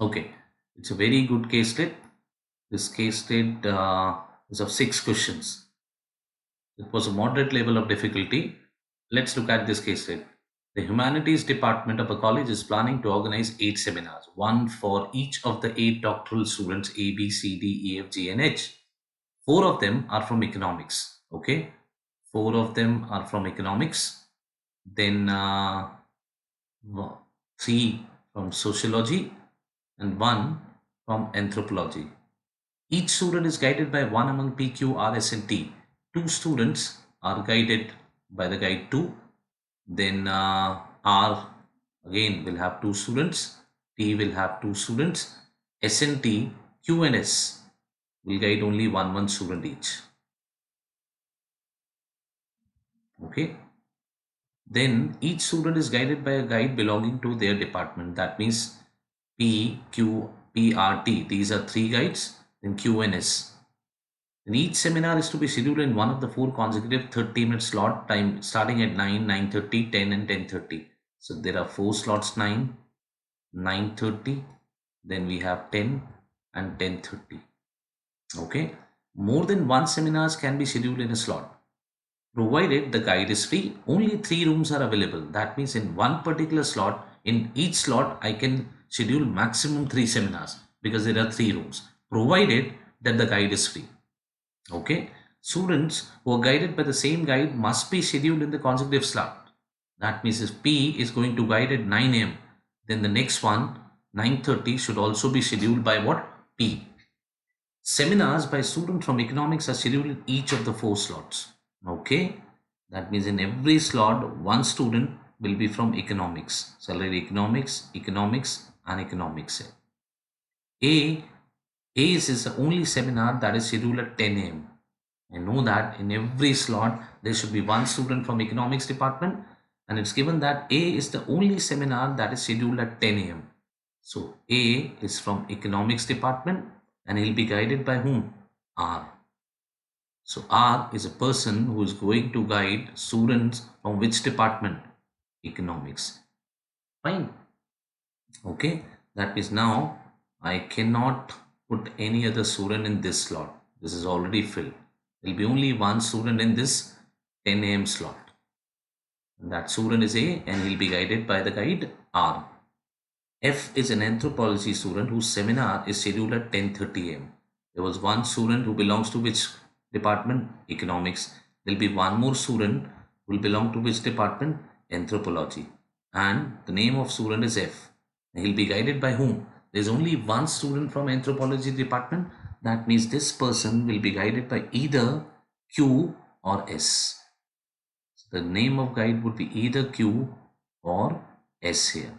Okay, it's a very good case state. This case state is of 6 questions. It was a moderate level of difficulty. Let's look at this case state. The Humanities Department of a college is planning to organize 8 seminars, one for each of the 8 doctoral students A, B, C, D, E, F, G, and H. 4 of them are from economics. Okay, 4 of them are from economics. Then 3 from sociology and 1 from anthropology. Each student is guided by one among P, Q, R, S, and T. 2 students are guided by the guide 2. Then R again will have 2 students. T will have 2 students. S and T, Q and S will guide only one student each. Okay. Then each student is guided by a guide belonging to their department. That means P, Q, P, R, T. These are 3 guides. Then Q and S. And each seminar is to be scheduled in one of the 4 consecutive 30-minute slot time starting at 9, 9:30, 10 and 10:30. So there are 4 slots, 9, 9:30, then we have 10 and 10:30. Okay. More than one seminars can be scheduled in a slot. Provided the guide is free, only 3 rooms are available. That means in one particular slot, in each slot, I can schedule maximum 3 seminars because there are 3 rooms, provided that the guide is free. Okay, students who are guided by the same guide must be scheduled in the consecutive slot. That means if P is going to guide at 9 a.m., then the next one 9:30 should also be scheduled by what? P. Seminars by students from economics are scheduled in each of the 4 slots. Okay, that means in every slot one student will be from economics. So already economics, economics and economics. A ACE is the only seminar that is scheduled at 10 a.m. I know that in every slot there should be one student from economics department, and it's given that A is the only seminar that is scheduled at 10 a.m. So A is from economics department and he'll be guided by whom? R. So R is a person who is going to guide students from which department? Economics. Fine. Okay, that is now I cannot put any other student in this slot. This is already filled. There will be only one student in this 10 a.m. slot. And that student is A and he'll be guided by the guide R. F is an anthropology student whose seminar is scheduled at 10:30 a.m. There was one student who belongs to which department? Economics. There will be one more student who will belong to which department? Anthropology. And the name of student is F. He'll be guided by whom? There's only one student from anthropology department. That means this person will be guided by either Q or S. So the name of guide would be either Q or S here.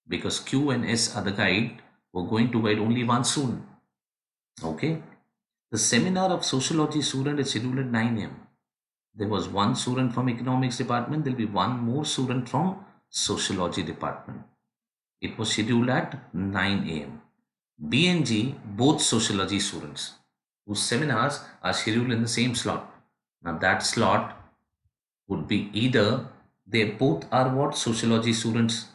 Because Q and S are the guide, we're going to guide only one student. Okay. The seminar of sociology student is scheduled at 9 a.m. There was one student from economics department. There will be one more student from sociology department. It was scheduled at 9 a.m. B and G, both sociology students, whose seminars are scheduled in the same slot. Now that slot would be either they both are what? Sociology students.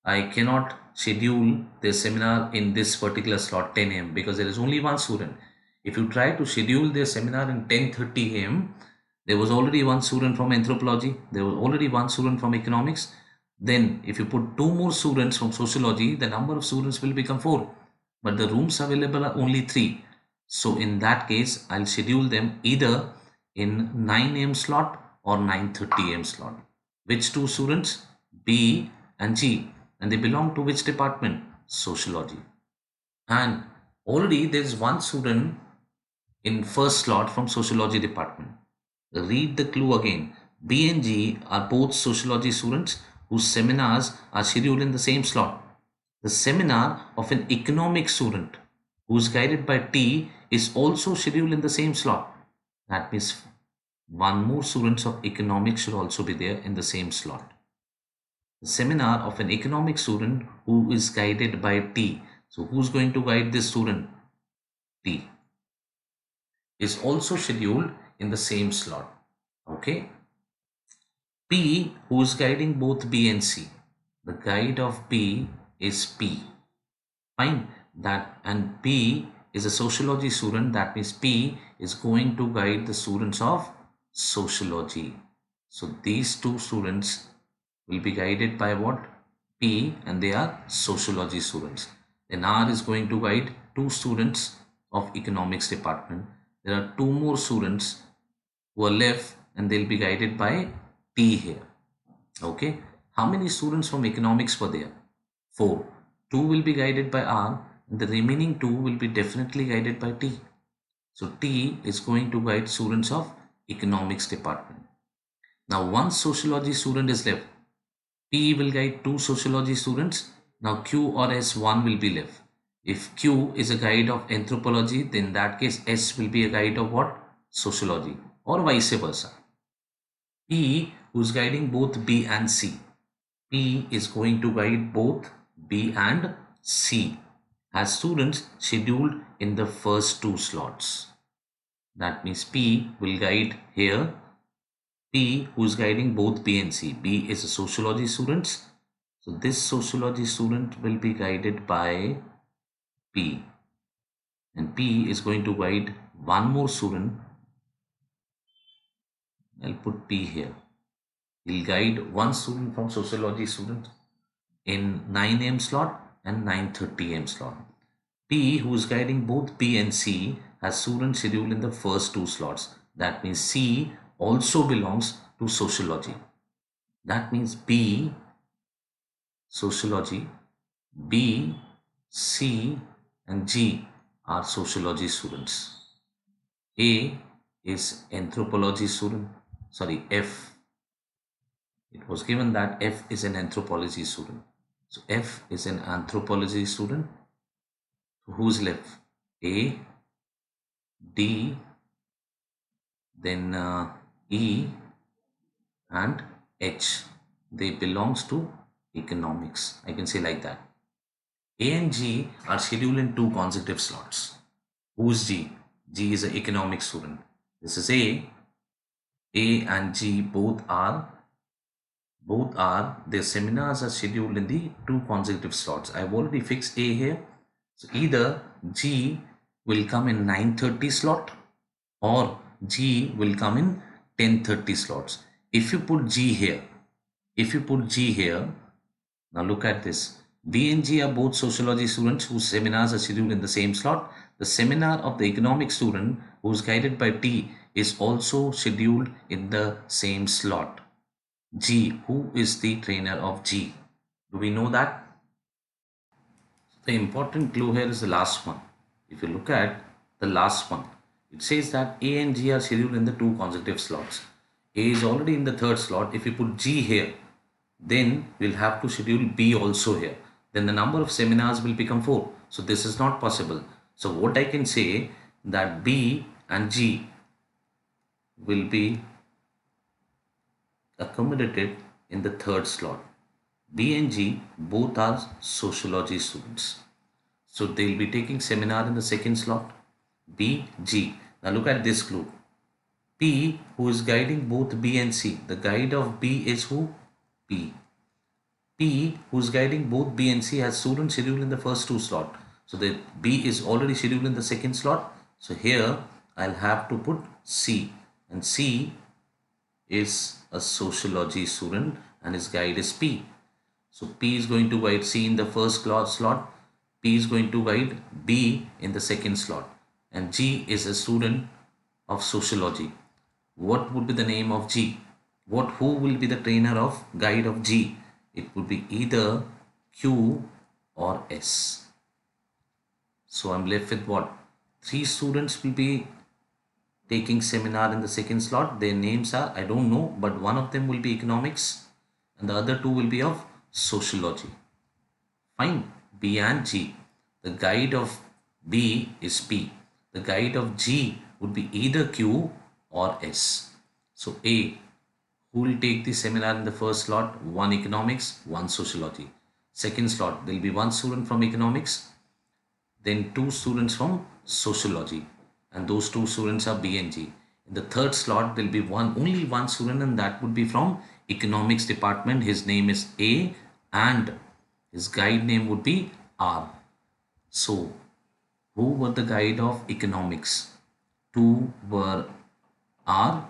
I cannot schedule their seminar in this particular slot 10 a.m. because there is only one student. If you try to schedule their seminar in 10:30 a.m., there was already one student from anthropology, there was already one student from economics. Then if you put 2 more students from sociology, the number of students will become 4. But the rooms available are only 3. So in that case, I'll schedule them either in 9 a.m. slot or 9:30 a.m. slot. Which 2 students? B and G. And they belong to which department? Sociology. And already there is one student in first slot from sociology department. Read the clue again. B and G are both sociology students whose seminars are scheduled in the same slot. The seminar of an economic student who is guided by T is also scheduled in the same slot. That means one more students of economics should also be there in the same slot. The seminar of an economic student who is guided by T. So who's going to guide this student? T. Is also scheduled in the same slot. Okay. P, who is guiding both B and C. The guide of B is P. Fine. That, and P is a sociology student. That means P is going to guide the students of sociology. So these two students will be guided by what? P, and they are sociology students. Then R is going to guide two students of economics department. There are two more students who are left and they'll be guided by T here. Okay. How many students from economics were there? 4. 2 will be guided by R and the remaining 2 will be definitely guided by T. So T is going to guide students of economics department. Now one sociology student is left. P will guide 2 sociology students. Now Q or S, 1 will be left. If Q is a guide of anthropology, then in that case S will be a guide of what? Sociology, or vice versa. P, who is guiding both B and C. P is going to guide both B and C as students scheduled in the first 2 slots. That means P will guide here. P, who is guiding both B and C. B is a sociology student. So this sociology student will be guided by P. And P is going to guide one more student. I'll put P here. He'll guide one student from sociology student in 9 a.m. slot and 9:30 a.m. slot. P, who is guiding both B and C, has students scheduled in the first 2 slots. That means C also belongs to sociology. That means B, sociology, B, C and G are sociology students. A is anthropology student. Sorry, F. It was given that F is an anthropology student. So F is an anthropology student. So who's left? A, D, then E and H. They belongs to economics. I can say like that. A and G are scheduled in 2 consecutive slots. Who's G? G is an economics student. This is A. A and G both are their seminars are scheduled in the 2 consecutive slots. I've already fixed A here. So either G will come in 9:30 slot or G will come in 10:30 slots. If you put G here, now look at this. B and G are both sociology students whose seminars are scheduled in the same slot. The seminar of the economics student who is guided by T is also scheduled in the same slot. G, who is the trainer of G? Do we know that? The important clue here is the last one. If you look at the last one, it says that A and G are scheduled in the 2 consecutive slots. A is already in the 3rd slot. If you put G here, then we'll have to schedule B also here. Then the number of seminars will become 4. So this is not possible. So what I can say that B and G will be accommodated in the 3rd slot. B and G both are sociology students. So they'll be taking seminar in the 2nd slot. B, G. Now look at this clue. P, who is guiding both B and C. The guide of B is who? P. P, who is guiding both B and C, has students scheduled in the first 2 slot. So the B is already scheduled in the 2nd slot. So here I'll have to put C. And C is a sociology student and his guide is P. So P is going to guide C in the 1st slot. P is going to guide B in the 2nd slot. And G is a student of sociology. What would be the name of G? Who will be the trainer of guide of G? It would be either Q or S. So I'm left with what? 3 students will be taking seminar in the 2nd slot. Their names are, I don't know, but one of them will be economics and the other 2 will be of sociology. Fine. B and G. The guide of B is P. The guide of G would be either Q or S. So A, who will take the seminar in the 1st slot? 1 economics, 1 sociology. 2nd slot, there will be 1 student from economics, then 2 students from sociology, and those 2 students are B and G. In the 3rd slot, there will be only one student, and that would be from economics department. His name is A and his guide name would be R. So, who were the guide of economics? Two were R,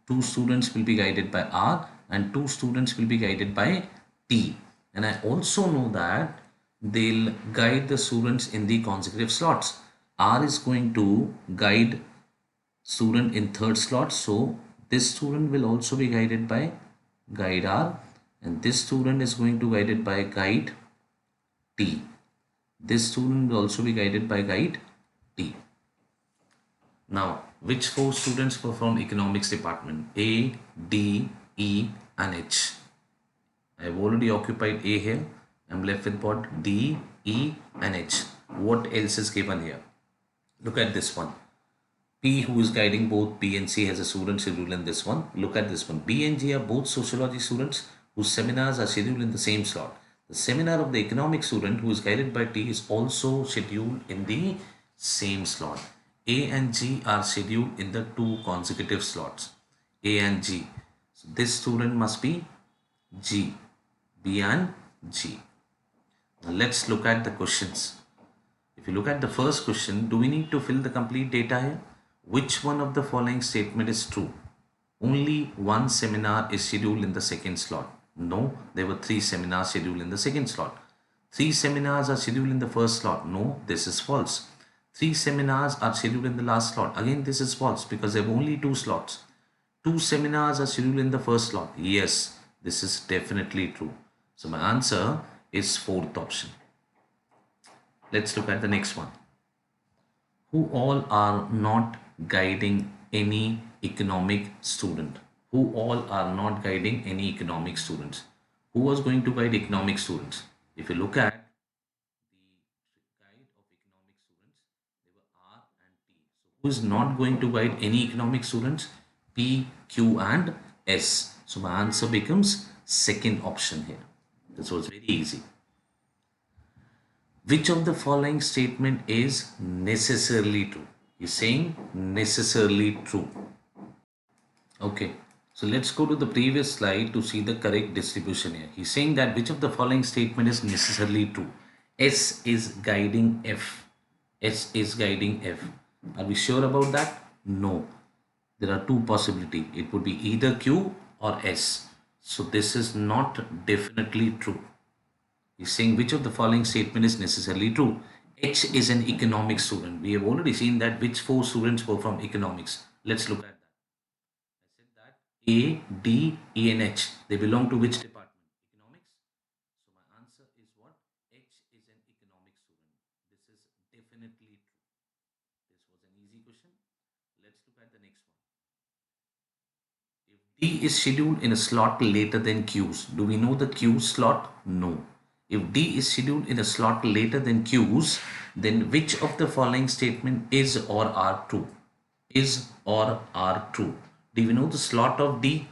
two students will be guided by R, and two students will be guided by T. And I also know that they'll guide the students in the consecutive slots. R is going to guide student in third slot, so this student will also be guided by guide R, and this student is going to guided by guide T. This student will also be guided by guide T. Now, which four students were from economics department? A, D, E and H. I have already occupied A here. I'm left with what? D, E and H. What else is given here? Look at this one. P, who is guiding both B and C, has a student schedule in this one. Look at this one. B and G are both sociology students whose seminars are scheduled in the same slot. The seminar of the economic student who is guided by T is also scheduled in the same slot. A and G are scheduled in the two consecutive slots. A and G. So this student must be G. B and G. Now let's look at the questions. If you look at the first question, do we need to fill the complete data here? Which one of the following statement is true? Only one seminar is scheduled in the second slot. No, there were three seminars scheduled in the second slot. Three seminars are scheduled in the first slot. No, this is false. Three seminars are scheduled in the last slot. Again, this is false because there were only two slots. Two seminars are scheduled in the first slot. Yes, this is definitely true. So my answer is fourth option. Let's look at the next one. Who all are not guiding any economic student? Who all are not guiding any economic students? Who was going to guide economic students? If you look at the guide of economic students, they were R and T. So who is not going to guide any economic students? P, Q and S. So my answer becomes second option here. This was very easy. Which of the following statement is necessarily true? He's saying necessarily true. Okay, so let's go to the previous slide to see the correct distribution here. He's saying that which of the following statement is necessarily true? S is guiding F. S is guiding F. Are we sure about that? No. There are two possibilities. It would be either Q or S. So this is not definitely true. He's saying which of the following statement is necessarily true. H is an economics student. We have already seen that which four students were from economics. Let's look at that. I said that A, D, E and H. They belong to which department? Economics. So my answer is what? H is an economics student. This is definitely true. This was an easy question. Let's look at the next one. If D is scheduled in a slot later than Q's, do we know the Q slot? No. If D is scheduled in a slot later than Q's, then which of the following statement is or are true? Is or are true? Do we know the slot of D?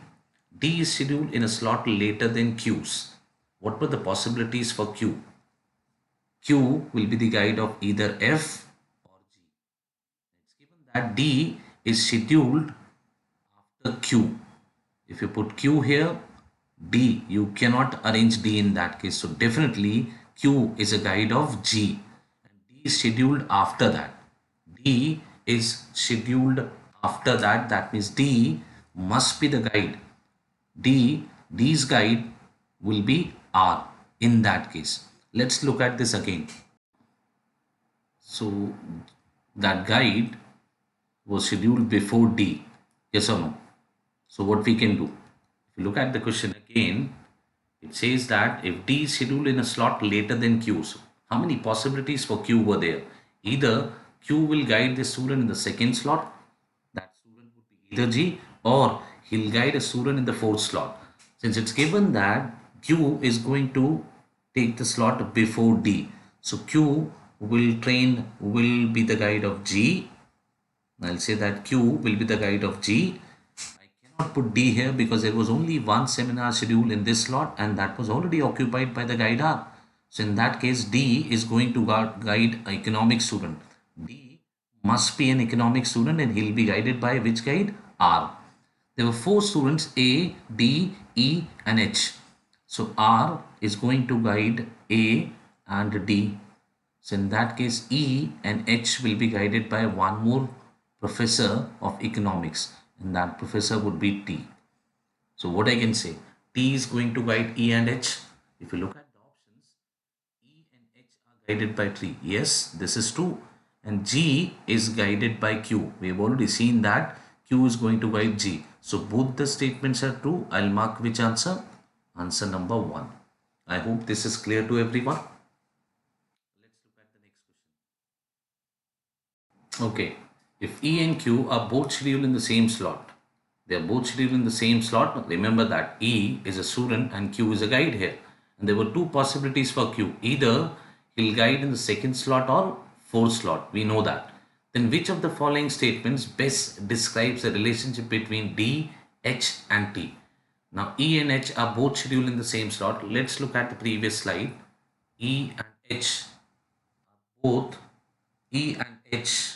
D is scheduled in a slot later than Q's. What were the possibilities for Q? Q will be the guide of either F or G. It's given that D is scheduled after Q. If you put Q here, D, you cannot arrange D in that case. So definitely Q is a guide of G. And D is scheduled after that. D is scheduled after that. That means D must be the guide. D's guide will be R in that case. Let's look at this again. So that guide was scheduled before D. Yes or no? So what we can do? If you look at the question again, it says that if D is scheduled in a slot later than Q, so how many possibilities for Q were there? Either Q will guide the student in the second slot, that student would be either G, or he'll guide a student in the fourth slot. Since it's given that Q is going to take the slot before D, so Q will be the guide of G. I'll say that Q will be the guide of G. I cannot put D here because there was only one seminar schedule in this slot and that was already occupied by the guide R. So in that case, D is going to guide an economic student. D must be an economic student and he'll be guided by which guide? R. There were four students A, D, E and H. So R is going to guide A and D. So in that case, E and H will be guided by one more professor of economics, and that professor would be T. So what I can say, T is going to guide E and H. If you look at the options, E and H are guided by T. Yes, this is true. And G is guided by Q. We have already seen that Q is going to guide G. So both the statements are true. I'll mark which answer? Answer number 1. I hope this is clear to everyone. Let's look at the next question. Okay, if E and Q are both scheduled in the same slot, they are both scheduled in the same slot. Remember that E is a student and Q is a guide here. And there were two possibilities for Q. Either he'll guide in the second slot or fourth slot. We know that. Then which of the following statements best describes the relationship between D, H and T? Now E and H are both scheduled in the same slot. Let's look at the previous slide. E and H both E and H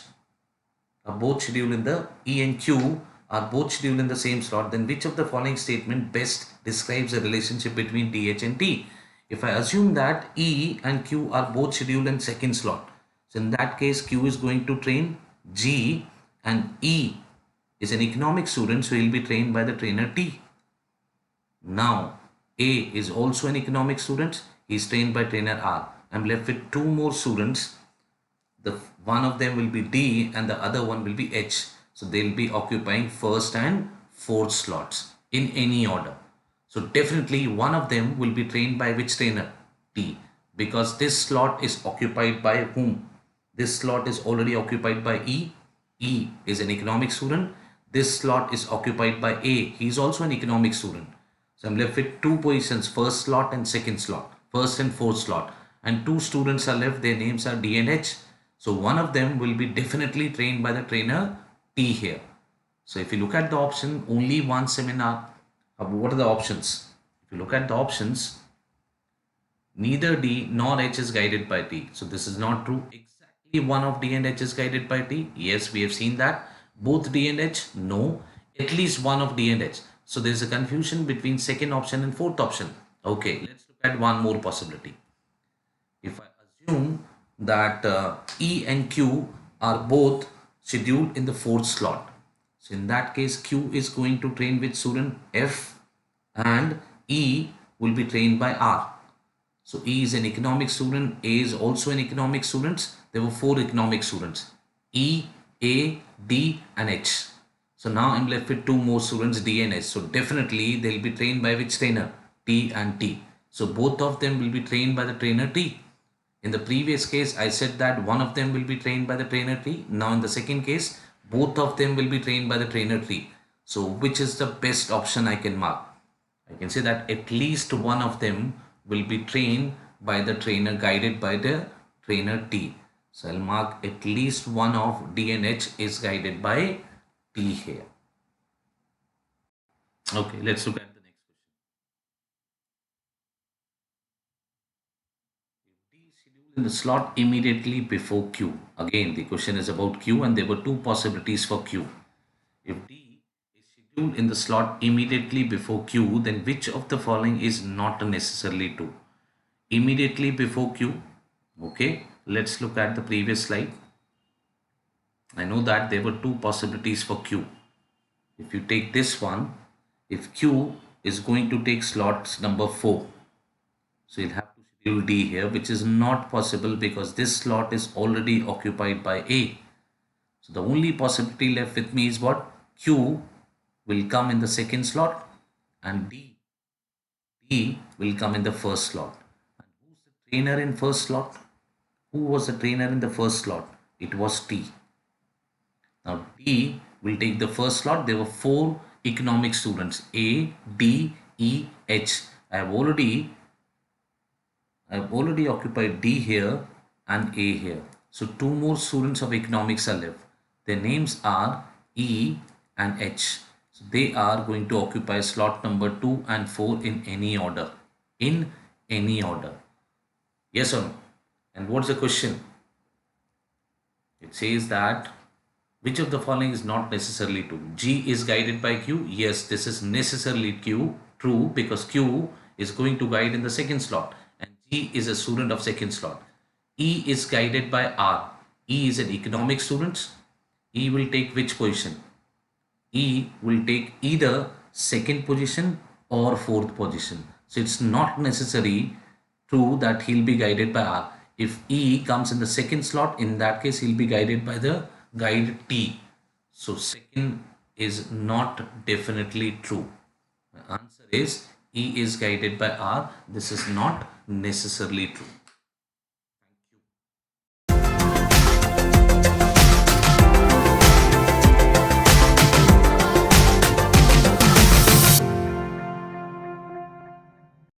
are both scheduled in the E and Q are both scheduled in the same slot, then which of the following statement best describes the relationship between DH and T? If I assume that E and Q are both scheduled in second slot, so in that case Q is going to train G and E is an economic student, so he will be trained by the trainer T. Now A is also an economic student, he is trained by trainer R. I'm left with two more students. The one of them will be D and the other one will be H. So they'll be occupying first and fourth slots in any order. So definitely one of them will be trained by which trainer? T. Because this slot is occupied by whom? This slot is already occupied by E. E is an economic student. This slot is occupied by A. He is also an economic student. So I'm left with two positions, first slot and second slot, first and fourth slot. And two students are left, their names are D and H. So one of them will be definitely trained by the trainer T here. So if you look at the option, only one seminar. What are the options? If you look at the options, neither D nor H is guided by T. So this is not true. Exactly one of D and H is guided by T. Yes, we have seen that. Both D and H? No. At least one of D and H. So there is a confusion between second option and fourth option. Okay, let's look at one more possibility. If I assume that E and Q are both scheduled in the fourth slot. So in that case, Q is going to train with student F and E will be trained by R. So E is an economic student, A is also an economic student. There were four economic students, E, A, D and H. So now I'm left with two more students, D and H. So definitely they'll be trained by which trainer? T and T. So both of them will be trained by the trainer T. In the previous case, I said that one of them will be trained by the trainer T. Now in the second case, both of them will be trained by the trainer T. So which is the best option I can mark? I can say that at least one of them will be trained by the trainer, guided by the trainer T. So I'll mark at least one of D and H is guided by T here. Okay, let's look at the next question. D scheduled in the slot immediately before Q. Again, the question is about Q and there were two possibilities for Q. If D is scheduled in the slot immediately before Q, then which of the following is not necessarily true? Immediately before Q. Okay, let's look at the previous slide. I know that there were two possibilities for Q. If you take this one, if Q is going to take slots number 4, so you'll have to schedule D here, which is not possible because this slot is already occupied by A. So the only possibility left with me is what? Q will come in the second slot and D will come in the first slot. And who's the trainer in first slot? Who was the trainer in the first slot? It was T. Now D will take the first slot. There were four economic students, A, D, E, H. I've already occupied D here and A here. So two more students of economics are left. Their names are E and H. So they are going to occupy slot number 2 and 4 in any order. In any order. Yes or no? And what's the question? It says that which of the following is not necessarily true? G is guided by Q. Yes, this is necessarily true because Q is going to guide in the second slot and G is a student of second slot. E is guided by R. E is an economic student. E will take which position? E will take either second position or fourth position. So it's not necessary true that he'll be guided by R. If E comes in the second slot, in that case he'll be guided by the guide T. So second is not definitely true. The answer is E is guided by R. This is not necessarily true.